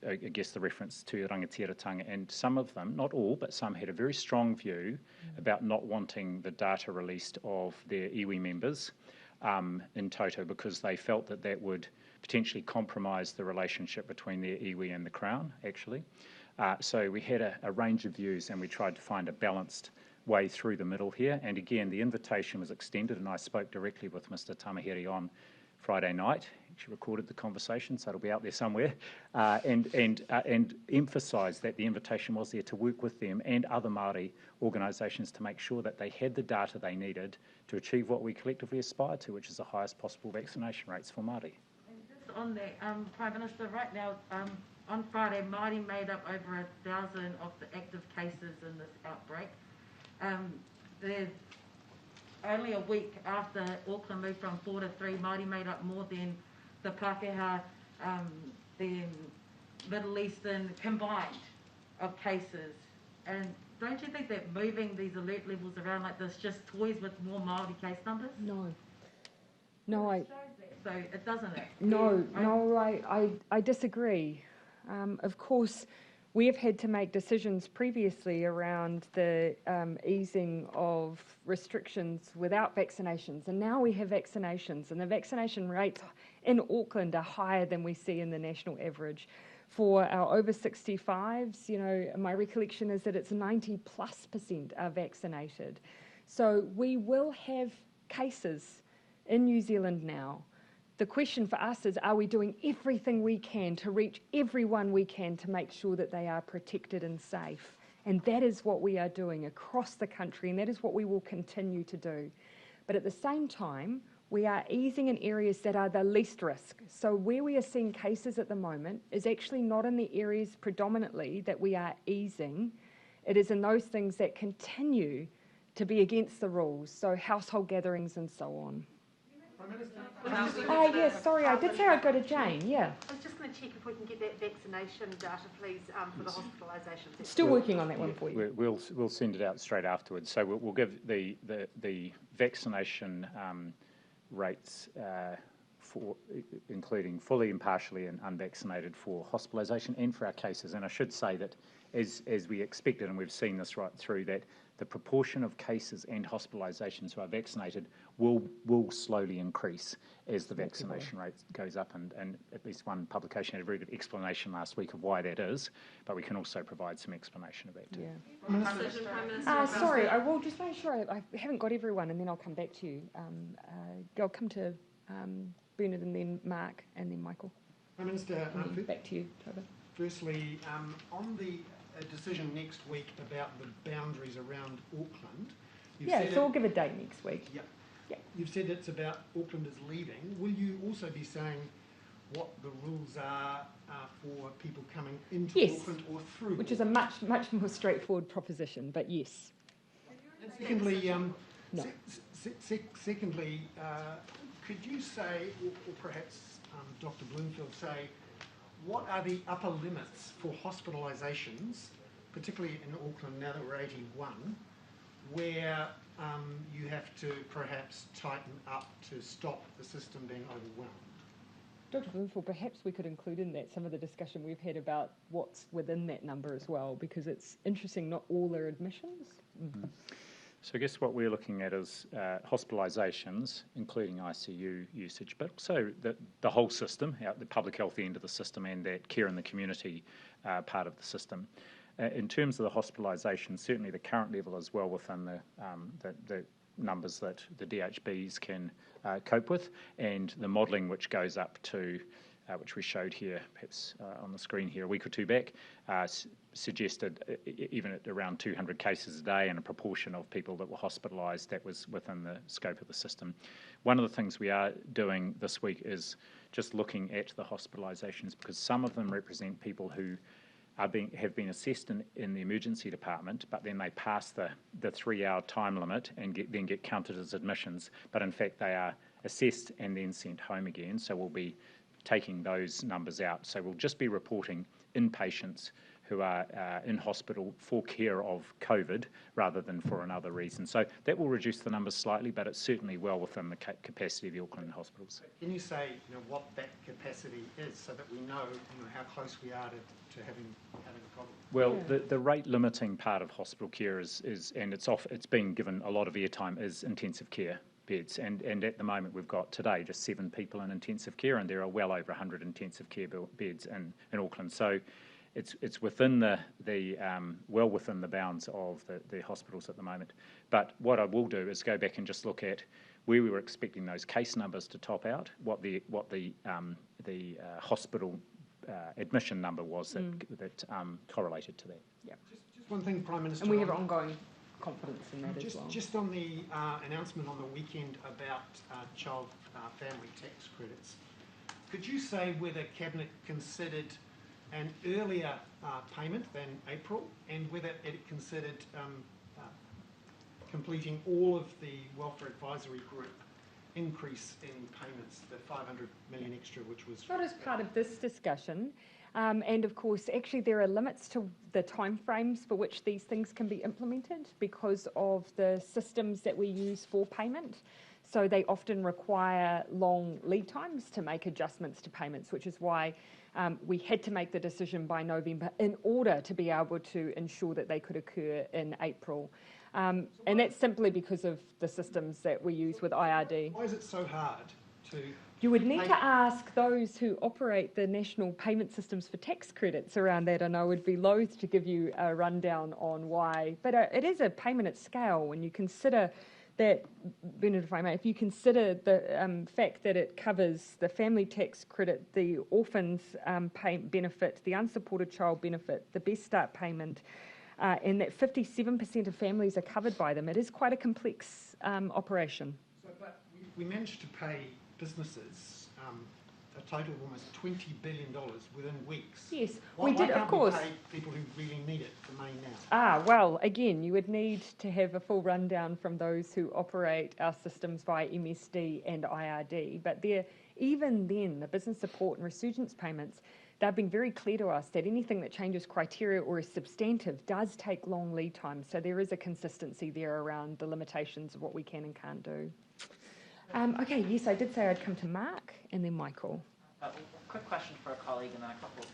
I guess, the reference to rangatiratanga. And some of them, not all, but some had a very strong view about not wanting the data released of their iwi members in toto, because they felt that that would potentially compromise the relationship between their iwi and the Crown, actually. So we had a range of views, and we tried to find a balanced way through the middle here. And again, the invitation was extended, and I spoke directly with Mr. Tamihere on Friday night. She recorded the conversation, so it'll be out there somewhere, and emphasised that the invitation was there to work with them and other Māori organisations to make sure that they had the data they needed to achieve what we collectively aspire to, which is the highest possible vaccination rates for Māori. And just on that, Prime Minister, right now, on Friday, Māori made up over 1,000 of the active cases in this outbreak. There's only a week after Auckland moved from 4 to 3, Māori made up more than the Pākehā, the Middle Eastern combined of cases. And don't you think that moving these alert levels around like this just toys with more Māori case numbers? No, So it doesn't. I disagree. Of course, we have had to make decisions previously around the easing of restrictions without vaccinations, and now we have vaccinations, and the vaccination rates in Auckland are higher than we see in the national average. For our over 65s, you know, my recollection is that it's 90+% are vaccinated. So we will have cases in New Zealand now. The question for us is, are we doing everything we can to reach everyone we can to make sure that they are protected and safe? And that is what we are doing across the country, and that is what we will continue to do. But at the same time, we are easing in areas that are the least risk. So where we are seeing cases at the moment is actually not in the areas predominantly that we are easing. It is in those things that continue to be against the rules, so household gatherings and so on. Yes, sorry, I did say I'd go to Jane, yeah. I was just going to check if we can get that vaccination data, please, for the hospitalisations. Still working on that one for you. We'll send it out straight afterwards. So we'll give the vaccination rates for including fully and partially and unvaccinated for hospitalisation and for our cases. And I should say that as we expected, and we've seen this right through, that the proportion of cases and hospitalisations who are vaccinated will slowly increase as the vaccination rate goes up, and at least one publication had a very good explanation last week of why that is, but we can also provide some explanation of that too. Yeah. Sorry, I will just make sure I haven't got everyone, and then I'll come back to you. I'll come to Bernard and then Mark and then Michael. Prime Minister, back to you, Toba. Firstly, on the decision next week about the boundaries around Auckland. We'll give a date next week. Yeah. You've said it's about Aucklanders leaving. Will you also be saying what the rules are for people coming into Auckland or through? Which is a much more straightforward proposition, but yes. And secondly, no. Secondly, could you say, or perhaps Dr. Bloomfield say, what are the upper limits for hospitalisations, particularly in Auckland now that we're 81, where you have to perhaps tighten up to stop the system being overwhelmed? Dr. Bloomfield, perhaps we could include in that some of the discussion we've had about what's within that number as well, because it's interesting, not all are admissions. Mm-hmm. So I guess what we're looking at is hospitalisations, including ICU usage, but also the whole system, the public health end of the system and that care in the community part of the system. In terms of the hospitalisation, certainly the current level is well within the numbers that the DHBs can cope with, and the modelling which goes up to, which we showed here, perhaps on the screen here a week or two back, suggested even at around 200 cases a day and a proportion of people that were hospitalised, that was within the scope of the system. One of the things we are doing this week is just looking at the hospitalisations, because some of them represent people who have been assessed in the emergency department, but then they pass the 3-hour time limit and then get counted as admissions. But in fact, they are assessed and then sent home again. So we'll be taking those numbers out. So we'll just be reporting inpatients who are in hospital for care of COVID rather than for another reason. So that will reduce the numbers slightly, but it's certainly well within the capacity of the Auckland hospitals. Can you say what that capacity is so that we know how close we are to having a problem? Well, the rate limiting part of hospital care is and it's been given a lot of airtime, is intensive care beds, and at the moment we've got today just 7 people in intensive care, and there are well over 100 intensive care beds in Auckland. So it's within well within the bounds of the hospitals at the moment. But what I will do is go back and just look at where we were expecting those case numbers to top out, what the hospital admission number was that correlated to that. Yeah. Just one thing, Prime Minister. And we have ongoing confidence in that as well. Just on the announcement on the weekend about child family tax credits, could you say whether Cabinet considered an earlier payment than April, and whether it considered completing all of the Welfare Advisory Group increase in payments, the 500 million extra, which was... Not as part of this discussion. And of course, actually there are limits to the timeframes for which these things can be implemented because of the systems that we use for payment. So they often require long lead times to make adjustments to payments, which is why we had to make the decision by November in order to be able to ensure that they could occur in April. And that's simply because of the systems that we use with IRD. Why is it so hard to... You would need to ask those who operate the national payment systems for tax credits around that, and I would be loath to give you a rundown on why. But it is a payment at scale when you consider that, Bernard, if I may, if you consider the fact that it covers the family tax credit, the orphans benefit, the unsupported child benefit, the Best Start payment, and that 57% of families are covered by them, it is quite a complex operation. So, but we managed to pay businesses a total of almost $20 billion within weeks. Yes, Why we did, can't of course. We pay people who really need it the money now? Well, again, you would need to have a full rundown from those who operate our systems via MSD and IRD. But even then, the business support and resurgence payments, they've been very clear to us that anything that changes criteria or is substantive does take long lead time. So there is a consistency there around the limitations of what we can and can't do. Okay, yes, I did say I'd come to Mark and then Michael. Quick question for a colleague and then a couple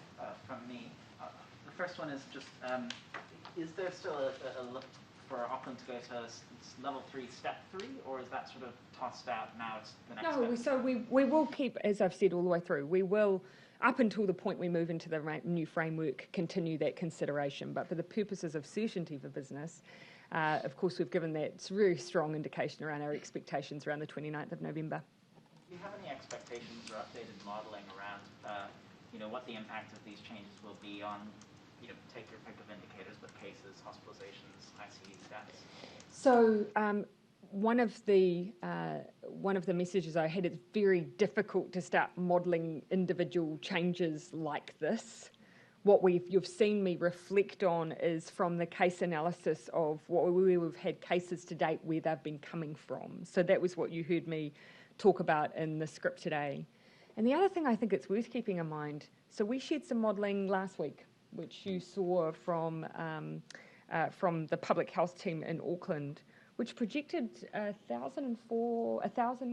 from me. The first one is just, is there still a look for Auckland to go to level 3, step 3, or is that sort of tossed out now? It's the next step? No, so we will keep, as I've said all the way through, we will, up until the point we move into the new framework, continue that consideration. But for the purposes of certainty for business, of course, we've given that very strong indication around our expectations around the 29th of November. Do you have any expectations or updated modelling around, what the impact of these changes will be on, take your pick of indicators, but cases, hospitalizations, ICU stats? So one of the messages I had, it's very difficult to start modelling individual changes like this. What you've seen me reflect on is from the case analysis of what we've had cases to date where they've been coming from. So that was what you heard me talk about in the script today. And the other thing I think it's worth keeping in mind, so we shared some modelling last week, which you saw from the public health team in Auckland, which projected 1,000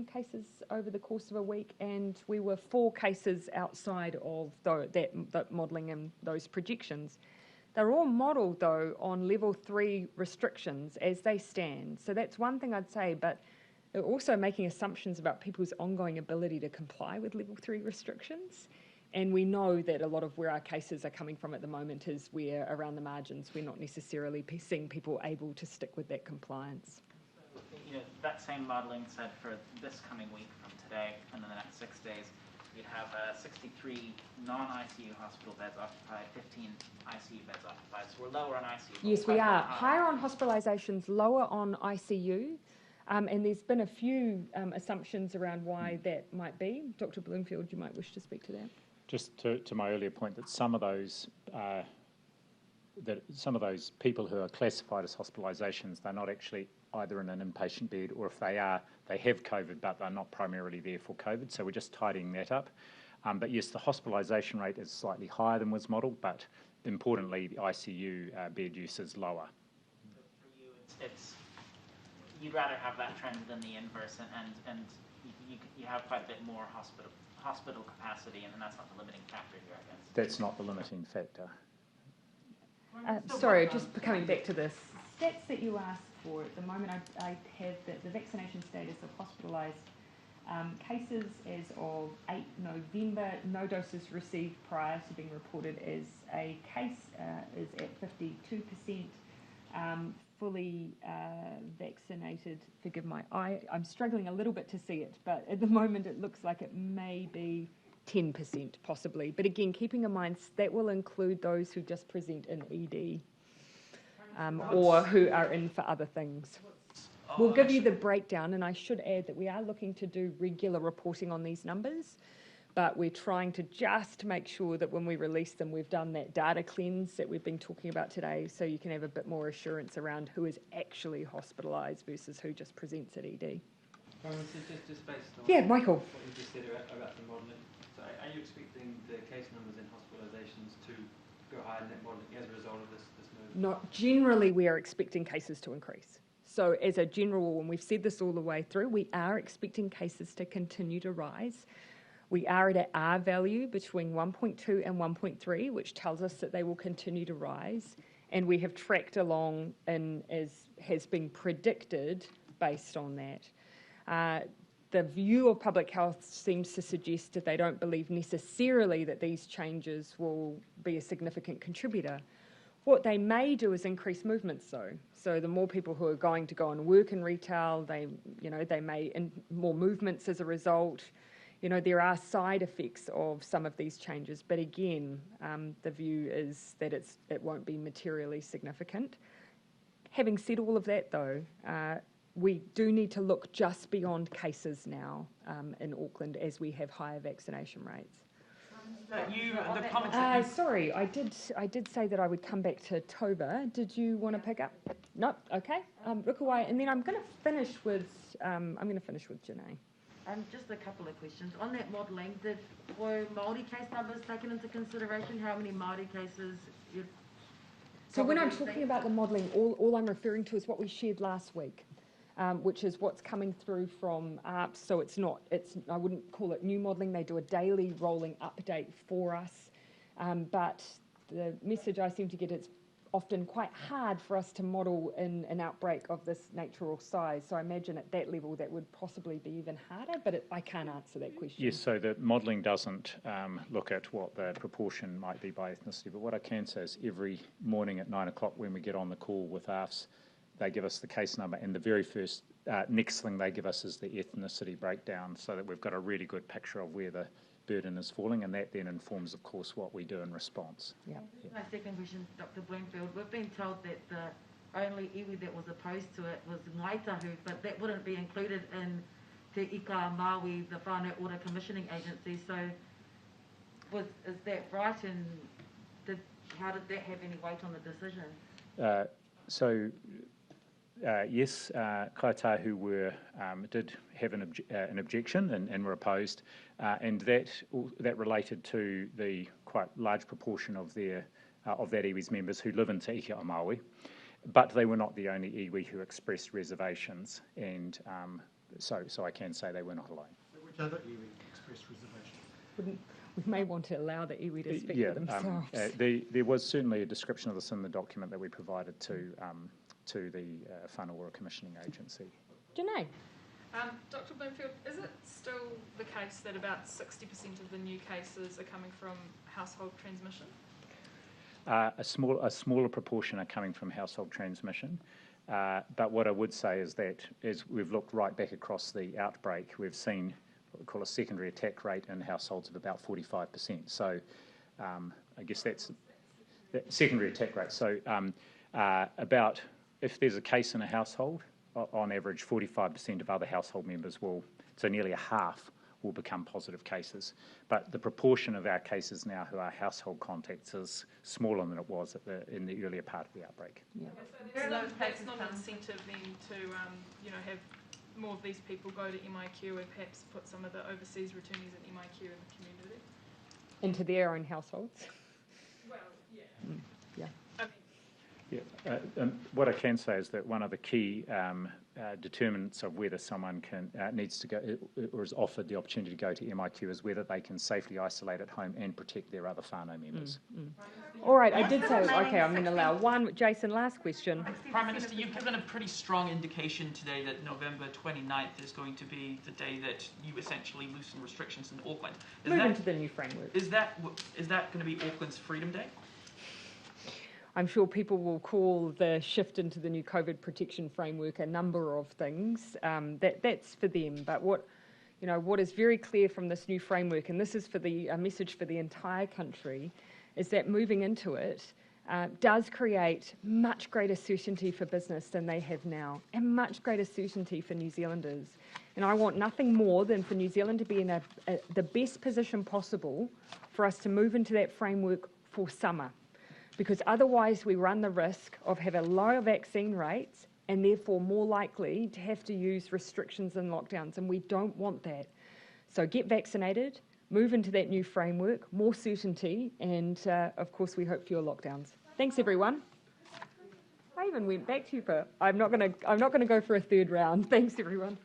cases over the course of a week, and we were 4 cases outside of that modelling and those projections. They're all modelled, though, on level 3 restrictions as they stand. So that's one thing I'd say, but they're also making assumptions about people's ongoing ability to comply with level 3 restrictions. And we know that a lot of where our cases are coming from at the moment is where, around the margins, we're not necessarily seeing people able to stick with that compliance. That same modelling said for this coming week from today and in the next 6 days, you'd have 63 non-ICU hospital beds occupied, 15 ICU beds occupied. So we're lower on ICU. Yes, we are. Higher on hospitalisations, lower on ICU. And there's been a few assumptions around why that might be. Dr. Bloomfield, you might wish to speak to that. Just to my earlier point, that some of those people who are classified as hospitalisations, they're not actually either in an inpatient bed, or if they are, they have COVID, but they're not primarily there for COVID. So we're just tidying that up. But yes, the hospitalisation rate is slightly higher than was modelled, but importantly, the ICU bed use is lower. So for you, it's you'd rather have that trend than the inverse, and you have quite a bit more hospital capacity, and that's not the limiting factor here, I guess. That's not the limiting factor. Sorry, just coming back to the stats that you asked for. At the moment, I have the vaccination status of hospitalised cases as of 8 November. No doses received prior to being reported as a case is at 52%. Fully vaccinated, forgive my eye, I'm struggling a little bit to see it, but at the moment it looks like it may be 10% possibly. But again, keeping in mind that will include those who just present in ED or who are in for other things. We'll give you the breakdown, and I should add that we are looking to do regular reporting on these numbers, but we're trying to just make sure that when we release them, we've done that data cleanse that we've been talking about today, so you can have a bit more assurance around who is actually hospitalised versus who just presents at ED. So just based on Michael. What you just said about the modelling, so are you expecting the case numbers and hospitalisations to go higher in that modelling as a result of this move? Not generally, we are expecting cases to increase. So as a general rule, and we've said this all the way through, we are expecting cases to continue to rise. We are at an R value between 1.2 and 1.3, which tells us that they will continue to rise. And we have tracked along and as has been predicted based on that. The view of public health seems to suggest that they don't believe necessarily that these changes will be a significant contributor. What they may do is increase movements, though. So the more people who are going to go and work in retail, they may more movements as a result. There are side effects of some of these changes, but again, the view is that it won't be materially significant. Having said all of that, though, we do need to look just beyond cases now in Auckland as we have higher vaccination rates. Sorry, I did say that I would come back to Tova. Did you want to pick up? No. Okay. Rukawai, and then I'm going to finish with Janae. Just a couple of questions. On that modelling, were Māori case numbers taken into consideration? How many Māori cases you've... So when I'm talking about the modelling, all I'm referring to is what we shared last week, which is what's coming through from APEC. So I wouldn't call it new modelling. They do a daily rolling update for us. But the message I seem to get is often quite hard for us to model in an outbreak of this nature or size. So I imagine at that level that would possibly be even harder, but I can't answer that question. Yes, so the modelling doesn't look at what the proportion might be by ethnicity, but what I can say is every morning at 9 o'clock when we get on the call with AFS, they give us the case number, and the very first next thing they give us is the ethnicity breakdown, so that we've got a really good picture of where the burden is falling, and that then informs, of course, what we do in response. Yeah. My second question, Dr. Bloomfield, we've been told that the only iwi that was opposed to it was Ngaitahu, but that wouldn't be included in Te Ika Māui, the Whānau Order Commissioning Agency. So, is that right? And how did that have any weight on the decision? Yes, Kaitahu did have an objection and were opposed, and that related to the quite large proportion of that iwi's members who live in Te Ika o Māui, but they were not the only iwi who expressed reservations, and so I can say they were not alone. Which other iwi expressed reservations? We may want to allow the iwi to speak for themselves. There was certainly a description of this in the document that we provided to the Whānau Order Commissioning Agency. Janae? Dr. Bloomfield, is it still the case that about 60% of the new cases are coming from household transmission? A smaller proportion are coming from household transmission, but what I would say is that as we've looked right back across the outbreak, we've seen what we call a secondary attack rate in households of about 45%. So I guess that's the secondary attack rate. So about, if there's a case in a household, on average 45% of other household members so nearly a half will become positive cases. But the proportion of our cases now who are household contacts is smaller than it was in the earlier part of the outbreak. Yeah. So that's not an incentive then to have more of these people go to MIQ and perhaps put some of the overseas returnees in MIQ in the community? Into their own households? Well, yeah. Yeah. What I can say is that one of the key determinants of whether someone needs to go or is offered the opportunity to go to MIQ is whether they can safely isolate at home and protect their other whānau members. All right, I did say, okay, I'm going to allow one. Jason, last question. Prime Minister, you've given a pretty strong indication today that November 29th is going to be the day that you essentially loosen restrictions in Auckland. Move into the new framework. Is that going to be Auckland's Freedom Day? I'm sure people will call the shift into the new COVID protection framework a number of things. That's for them. But what is very clear from this new framework, and this is for a message for the entire country, is that moving into it does create much greater certainty for business than they have now, and much greater certainty for New Zealanders. And I want nothing more than for New Zealand to be in the best position possible for us to move into that framework for summer. Because otherwise we run the risk of having lower vaccine rates and therefore more likely to have to use restrictions and lockdowns, and we don't want that. So get vaccinated, move into that new framework, more certainty, and of course we hope fewer lockdowns. Thanks everyone. I even went back to you, but I'm not going to go for a third round. Thanks everyone.